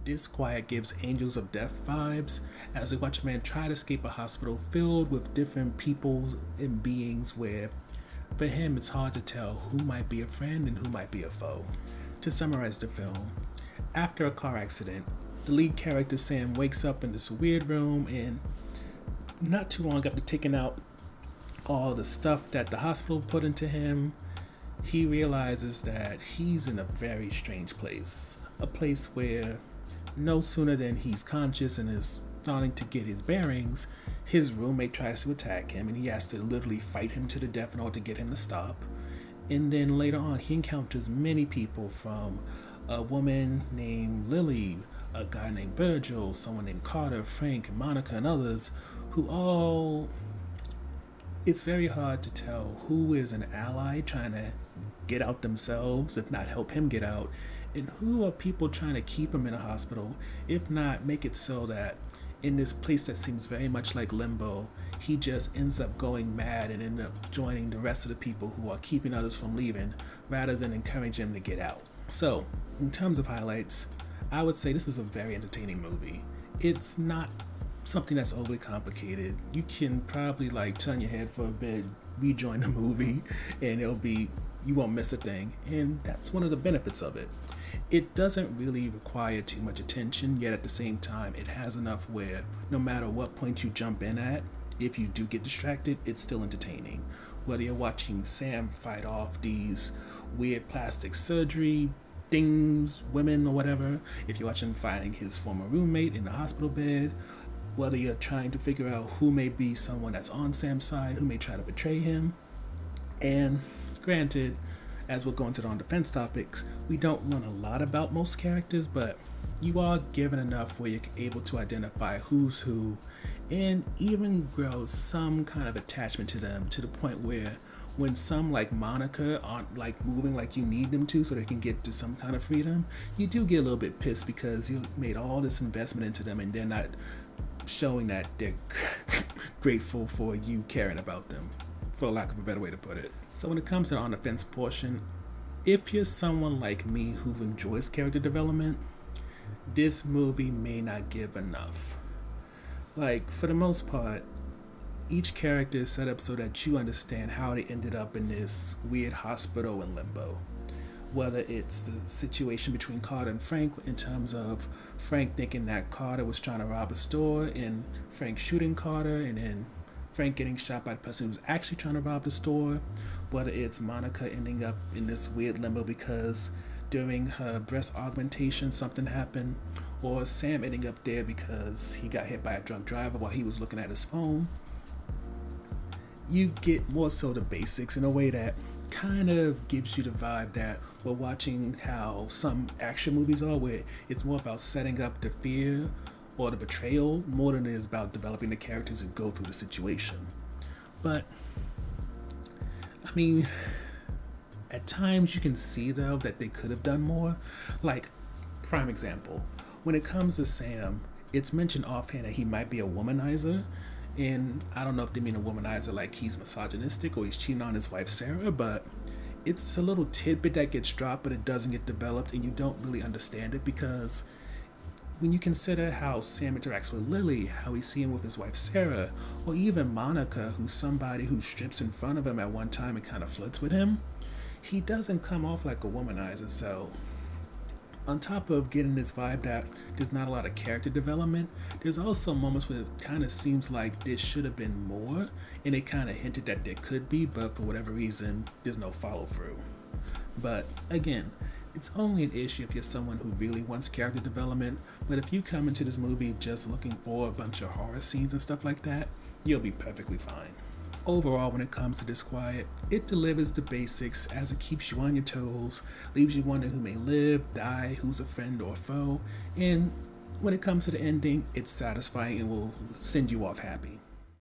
Disquiet gives Angels of Death vibes as we watch a man try to escape a hospital filled with different peoples and beings where, for him, it's hard to tell who might be a friend and who might be a foe. To summarize the film, after a car accident, the lead character Sam wakes up in this weird room, and not too long after taking out all the stuff that the hospital put into him, he realizes that he's in a very strange place. A place where no sooner than he's conscious and is starting to get his bearings, his roommate tries to attack him and he has to literally fight him to the death in order to get him to stop. And then later on, he encounters many people, from a woman named Lily, a guy named Virgil, someone named Carter, Frank, Monica, and others, who all... It's very hard to tell who is an ally trying to get out themselves, if not help him get out, and who are people trying to keep him in a hospital, if not make it so that in this place that seems very much like limbo, he just ends up going mad and end up joining the rest of the people who are keeping others from leaving rather than encouraging them to get out. So, in terms of highlights, I would say this is a very entertaining movie. It's not something that's overly complicated. You can probably turn your head for a bit, rejoin the movie, and you won't miss a thing. And that's one of the benefits of it. It doesn't really require too much attention, yet at the same time, it has enough where no matter what point you jump in at, if you do get distracted, it's still entertaining. Whether you're watching Sam fight off these weird plastic surgery things, women or whatever, if you're watching him fighting his former roommate in the hospital bed, whether you're trying to figure out who may be someone that's on Sam's side, who may try to betray him. And granted, as we'll go into on defense topics, we don't learn a lot about most characters, but you are given enough where you're able to identify who's who and even grow some kind of attachment to them, to the point where when some like Monica aren't moving like you need them to so they can get to some kind of freedom, you do get a little bit pissed because you made all this investment into them and they're not showing that they're grateful for you caring about them, for lack of a better way to put it. So when it comes to the on-the-fence portion, if you're someone like me who enjoys character development, this movie may not give enough. For the most part, each character is set up so that you understand how they ended up in this weird hospital in limbo. Whether it's the situation between Carter and Frank, in terms of Frank thinking that Carter was trying to rob a store and Frank shooting Carter, and then Frank getting shot by the person who's actually trying to rob the store. Whether it's Monica ending up in this weird limbo because during her breast augmentation something happened, or Sam ending up there because he got hit by a drunk driver while he was looking at his phone. You get more so the basics in a way that kind of gives you the vibe that we're watching how some action movies are, where it's more about setting up the fear or the betrayal more than it is about developing the characters who go through the situation. But I mean, at times you can see though that they could have done more. Prime example, when it comes to Sam, it's mentioned offhand that he might be a womanizer. And I don't know if they mean a womanizer like he's misogynistic or he's cheating on his wife Sarah, but it's a little tidbit that gets dropped, but it doesn't get developed, and you don't really understand it, because when you consider how Sam interacts with Lily, how he's seen with his wife Sarah, or even Monica, who's somebody who strips in front of him at one time and kind of flirts with him, he doesn't come off like a womanizer. So on top of getting this vibe that there's not a lot of character development, there's also moments where it kind of seems like there should have been more, and it kind of hinted that there could be, but for whatever reason, there's no follow through. But again, it's only an issue if you're someone who really wants character development, but if you come into this movie just looking for a bunch of horror scenes and stuff like that, you'll be perfectly fine. Overall, when it comes to Disquiet, it delivers the basics as it keeps you on your toes, leaves you wondering who may live, die, who's a friend or a foe, and when it comes to the ending, it's satisfying and will send you off happy.